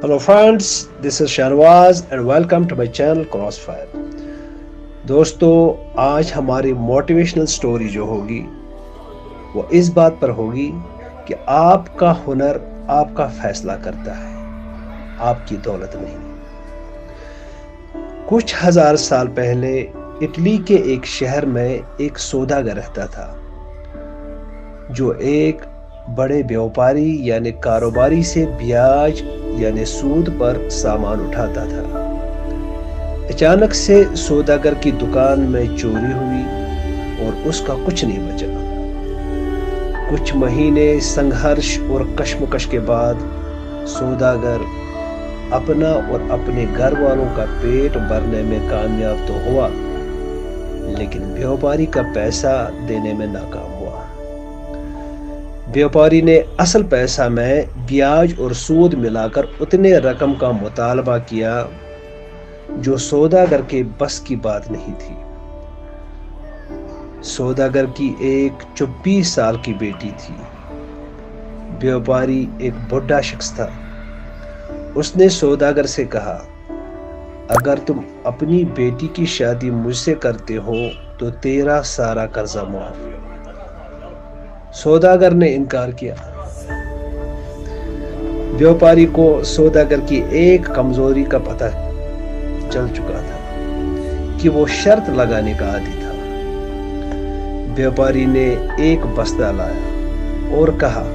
Hello friends, this is Sharwaz and welcome to my channel Crossfire. دوستو آج ہماری motivational story جو ہوگی وہ اس بات پر ہوگی کہ آپ کا ہنر آپ کا فیصلہ کرتا ہے، آپ کی دولت نہیں۔ کچھ ہزار سال پہلے اٹلی کے ایک شہر میں ایک سوداگر رہتا تھا جو ایک بڑے بیوپاری یعنی کاروباری سے بیاج یعنی سود پر سامان اٹھاتا تھا۔ اچانک سے سوداگر کی دکان میں چوری ہوئی اور اس کا کچھ نہیں بچا۔ کچھ مہینے سنگھرش اور کشمکش کے بعد سوداگر اپنا اور اپنے گھر والوں کا پیٹ بھرنے میں کامیاب تو ہوا، لیکن بیوپاری کا پیسہ دینے میں ناکام ہوا۔ بیوپاری نے اصل پیسہ میں بیاج اور سود ملا کر اتنے رقم کا مطالبہ کیا جو سوداگر کے بس کی بات نہیں تھی۔ سوداگر کی ایک 24 سال کی بیٹی تھی۔ بیوپاری ایک بوڑھا شخص تھا۔ اس نے سوداگر سے کہا، اگر تم اپنی بیٹی کی شادی مجھ سے کرتے ہو تو تیرا سارا قرضہ معاف۔ سوداگر نے انکار کیا۔ بیوپاری کو سوداگر کی ایک کمزوری کا پتہ چل چکا تھا کہ وہ شرط لگانے کا عادی تھا۔ بیوپاری نے ایک بستہ لایا اور کہا،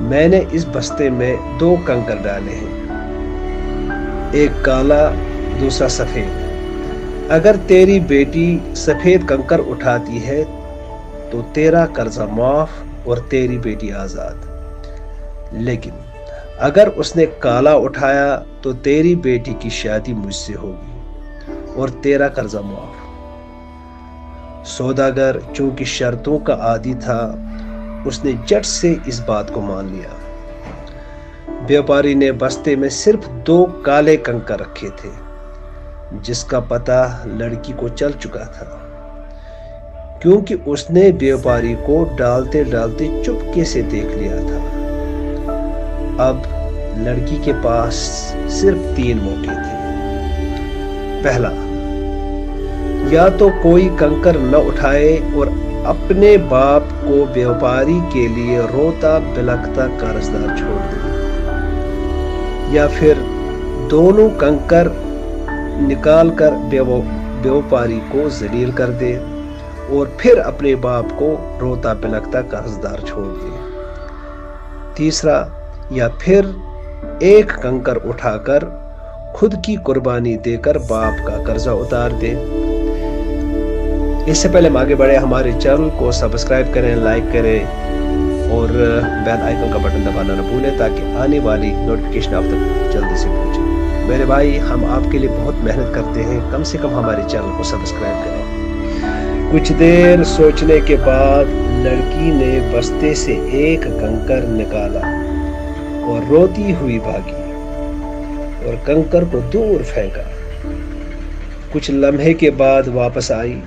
میں نے اس بستے میں 2 کنکر ڈالے ہیں، ایک کالا دوسرا سفید۔ اگر تیری بیٹی سفید کنکر اٹھاتی ہے تو تیرا قرضہ معاف اور تیری بیٹی آزاد، لیکن اگر اس نے کالا اٹھایا تو تیری بیٹی کی شادی مجھ سے ہوگی اور تیرا قرضہ معاف۔ سوداگر چونکہ شرطوں کا عادی تھا، اس نے جٹ سے اس بات کو مان لیا۔ بیوپاری نے بستے میں صرف 2 کالے کنکر رکھے تھے، جس کا پتہ لڑکی کو چل چکا تھا، کیونکہ اس نے بیوپاری کو ڈالتے ڈالتے چپکے سے دیکھ لیا تھا۔ اب لڑکی کے پاس صرف 3 موقع تھے۔ پہلا، یا تو کوئی کنکر نہ اٹھائے اور اپنے باپ کو بیوپاری کے لیے روتا بلکتا قرضدار چھوڑ دے، یا پھر دونوں کنکر نکال کر بیوپاری کو ذلیل کر دے اور پھر اپنے باپ کو روتا بلکتا قرضدار چھوڑ دے۔ تیسرا، یا پھر ایک کنکر اٹھا کر خود کی قربانی دے کر باپ کا قرضہ اتار دے۔ اس سے پہلے ہم آگے بڑھے، ہمارے چینل کو سبسکرائب کریں، لائک کریں اور بیل آئیکن کا بٹن دبانا نہ بھولیں تاکہ آنے والی نوٹیفیکیشن آپ تک جلدی سے پہنچے۔ میرے بھائی، ہم آپ کے لیے بہت محنت کرتے ہیں، کم سے کم ہمارے چینل کو سبسکرائب کریں۔ کچھ دیر سوچنے کے بعد لڑکی نے بستے سے ایک کنکر نکالا اور روتی ہوئی بھاگی اور کنکر کو دور پھینکا۔ کچھ لمحے کے بعد واپس آئی۔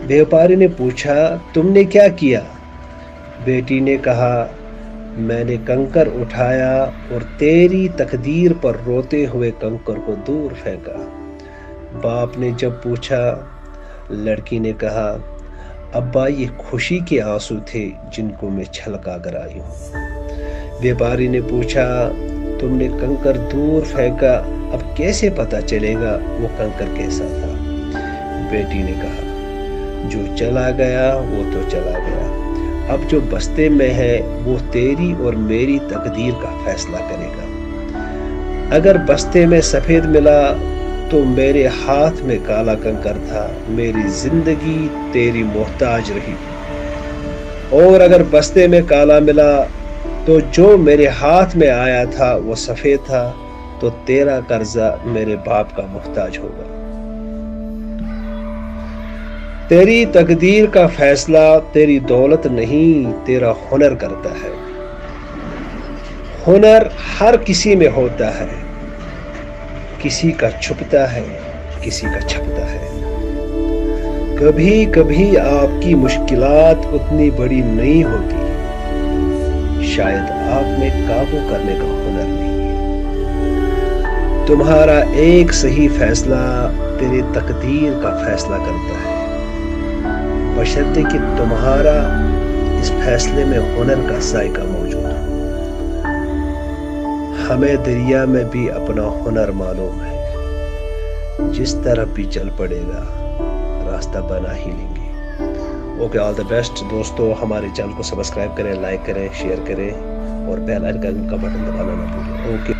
بیوپاری نے پوچھا، تم نے کیا کیا؟ بیٹی نے کہا، میں نے کنکر اٹھایا اور تیری تقدیر پر روتے ہوئے کنکر کو دور پھینکا۔ باپ نے جب پوچھا، لڑکی نے کہا، ابا یہ خوشی کے آنسو تھے جن کو میں چھلکا کر آئی ہوں۔ بیوپاری نے پوچھا، تم نے کنکر دور پھینکا، اب کیسے پتا چلے گا وہ کنکر کیسا تھا؟ بیٹی نے کہا، جو چلا گیا وہ تو چلا گیا، اب جو بستے میں ہے وہ تیری اور میری تقدیر کا فیصلہ کرے گا۔ اگر بستے میں سفید ملا تو میرے ہاتھ میں کالا کنکر تھا، میری زندگی تیری محتاج رہی، اور اگر بستے میں کالا ملا تو جو میرے ہاتھ میں آیا تھا وہ سفید تھا، تو تیرا قرضہ میرے باپ کا محتاج ہوگا۔ تیری تقدیر کا فیصلہ تیری دولت نہیں، تیرا ہنر کرتا ہے۔ ہنر ہر کسی میں ہوتا ہے، کسی کا چھپتا ہے، کسی کا چھپتا ہے۔ کبھی کبھی آپ کی مشکلات اتنی بڑی نہیں ہوتی، شاید آپ میں قابو کرنے کا ہنر نہیں ہے۔ تمہارا ایک صحیح فیصلہ تیری تقدیر کا فیصلہ کرتا ہے، بشرطے کہ تمہارا اس فیصلے میں ہنر کا ذائقہ موجود ہو۔ ہمیں دریا میں بھی اپنا ہنر معلوم ہے، جس طرف بھی چل پڑے گا راستہ بنا ہی لیں گے۔ اوکے، آل دا بیسٹ دوستو، ہمارے چینل کو سبسکرائب کریں، لائک کریں، شیئر کریں اور بیل آئیکن کا بٹن دبانا نہ بھولیں۔ اوکے۔